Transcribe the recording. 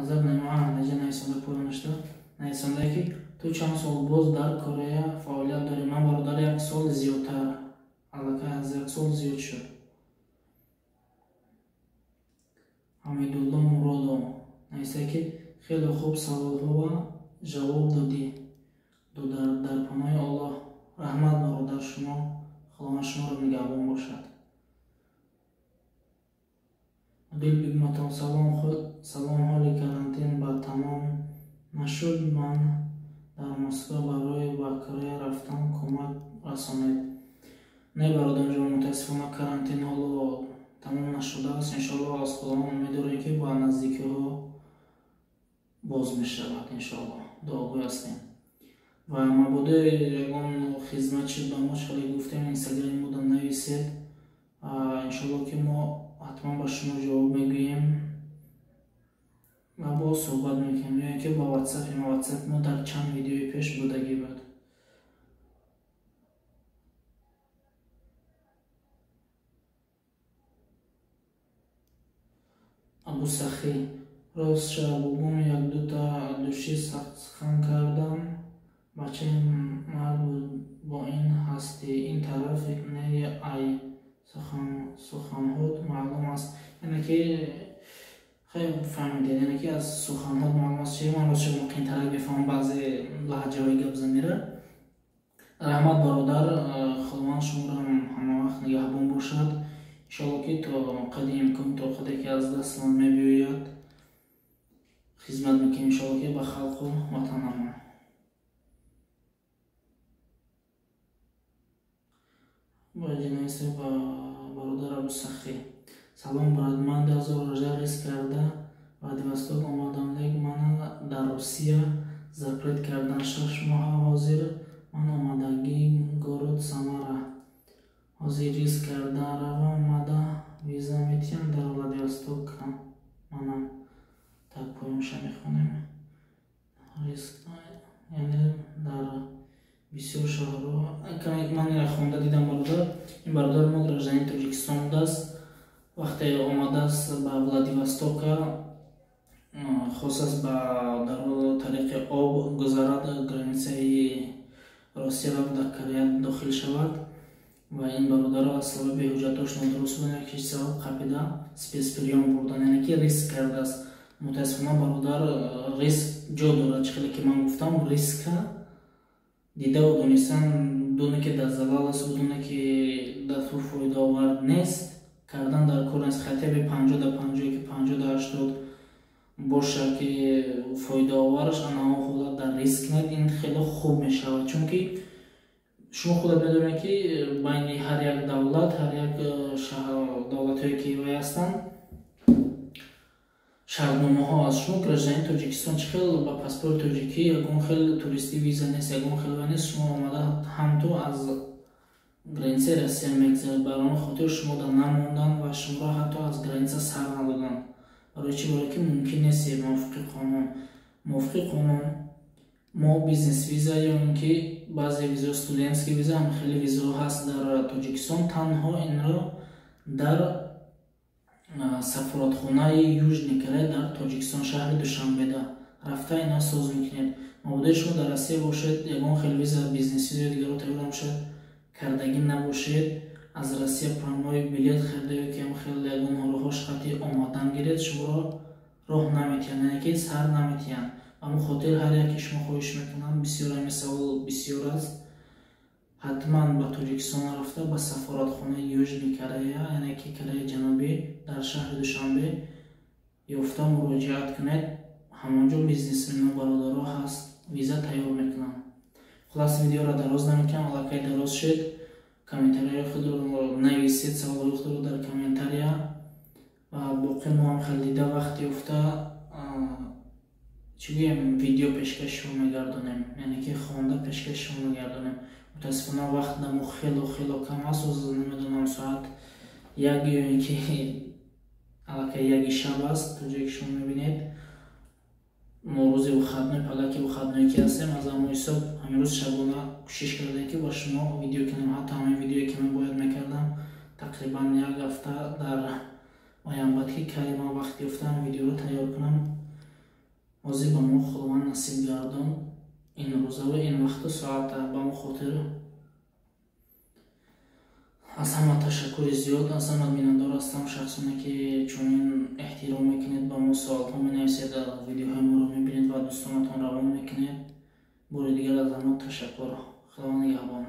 назар намоҳам наҷа нависонда пӯянашта нависонда ки ту чанд сол боз дар Корея фаъолият дорӣ. Ман бародар 1 сол зиёдтар, аллакай аз 1 сол зиёд шуд. Ҳамидулло Муродов нависта ки хеле хуб саволҳо ҷавоб додӣ. дар паноҳи Аллоҳ. Раҳмат бародар шумо. Худованд шуморо нигаҳбон бошад. Адил Бигматов салом, ҳоли карантин ба тамом нашуд. Ман дар Москва барои ба Корея рафтан кӯмак расонед. Не бародарҷон, мутаассифона карантин ҳоло тамом нашудааст. Иншоаллоҳ аз Худованд умед дорем ки ба наздикиҳо боз мешавад. Иншоаллоҳ дуогӯй ҳастем. Ва мабода ягон хизматчи ба мо хеле гуфтем инстаграми мода нависед. Иншоаллоҳ ки мо ҳатман ба шумо ҷавоб мегӯем ва бо суҳбат мекунем. ё ин ки ба WhatsApp мо дар чанд видеои пеш будагӣ буд. Абусахӣ рост шабугум як дута души сахтхан кардам. Бачаи мард буд бо ин ҳастӣ ин тараф не ай суханҳот маълум аст. Яъне ки хеле фаҳмидед, яъне ки аз суханҳот маълум аст чи? Ман рост шумо қийтарак бифаҳмам баъзе лаҳҷаваи гапзанира. Раҳмат бародар, худованд шуморо ҳама вақт нигаҳбон бошад. Иншоаллоҳ ки то қадри имкон, то қадре ки аз дастмон мебиёяд хизмат мекунем. Иншоаллоҳ ки ба халқу ватанамон. бародар Абусахӣ салом брат, ман 2018 риз карда Владивосток омадам, лек мана дар Русия запрет кардан 6 моҳа. ҳозир ман омадагӣ город Самара. ҳозир риз кардан равам мада виза метиҳам дар Владивосток манам. Так поёмша мехонем. Риз яъне дар бисёр шаҳрҳо ман хонда дидам бародар. Ин бародар мо гражданин Тоҷикистон будааст. Вақте омадааст ба Владивостока, хосаст ба дар тариқи об гузарад границаи Росия рафт дар Корея дохил шавад. Ва ин бародаро аз сабаби ҳуҷҷатош нодуруст будан ки сабаб қапида спецприём бурдан, яъне ки риск кардааст. Мутаассифона бародар риск ҷо дорад. Чихеле ки ман гуфтам риска дида ва донистан дуне ки дар залал аст, дуне ки дар ту фоидаовар нест кардан дар кор нест. Хатиби 50/50 ки 50/80 боша ки фоидаовараш анаҳо ҳолат дар риск нед. Ин хеле хуб мешавад, чунки шумо худат медонед ки байни ҳар як давлат, ҳар як давлатҳое ки вай ҳастанд шартномаҳо аст. Шумо гражданин Тоҷикистон чихел ба паспорти тоҷикӣ ягон хел туристӣ виза нест, ягон хел ва нест. Шумо омада ҳамту аз границаи Россия мегзаред. Барои хотир шумо дар намондан ва шуморо ҳатто аз граница сар надоданд. барои чӣ? Барои ки мумкин нест мувофиқи қонун мо бизнес виза ё ин ки баъзе визаҳо студентски виза ҳам хеле визаҳо ҳаст дар Тоҷикистон. Танҳо инро дар сафоратхонаи Южный Корея дар Тоҷикистон шаҳри Душанбеда рафта ино соз мекунед. мабодае шумо дар Россия бошед, ягон хел виза бизнес виза дигаро тайёр бошед, кардагӣ набошед, аз Россия прямой билет хрида ё ки ҳам хел ягон роҳош хати омадан гиред, шуморо роҳ наметиҳанд, яъне ки сар наметиҳанд. аммо хотир ҳар яке шумо хоҳиш мекунам, бисёр ҳами савол бисёр аст. ҳатман ба Тоҷикистон рафта ба сафоратхонаи Южный Корея, яъне ки Кореяи ҷанубӣ дар шаҳри Душанбе ёфта муроҷиат кунед. ҳамонҷо бизнесмену бародаро ҳаст, виза тайёр мекунанд. хулас видеоро дароз намекунам, аллакай дароз шед. комментарияи худро нависед, саволҳои худро дар комментария. ва боқи мо ҳам хеле дида вақт ёфта чӣ гӯем видео пешкаш шумо мегардонем, яъне ки хонда пешкаш шумо мегардонем. мутаассифона вақт намо хело кам аст. намедонам соат 1 ё ин ки аллакай 1 шаб аст. тоҷое ки шумо мебинед мо рӯзи вухатной пагаки вухатное ки ҳастем. аз ҳамон ҳисоб ҳамирӯз шабона кӯшиш кардем ки ба шумо видео кунем. ҳатто ҳамаи видеое ки ман бояд мекардам тақрибан 1 ҳафта дар оянбат ки кари ман вақт ёфтам видеоро тайёр кунам. ҳозир ба мо худованд насиб гардон ин рӯза ва ин вақту соата ба мо хотир аз ҳама ташаккури зиёд, аз ҳама миннатдор ҳастам. Шахсоне ки чунин эҳтиром мекунед, ба мо суолҳо менависед, видеоҳои моро мебинед ва дӯстонатон равон мекунед. Бори дигар аз ҳама ташаккур. Худованд нигаҳбон.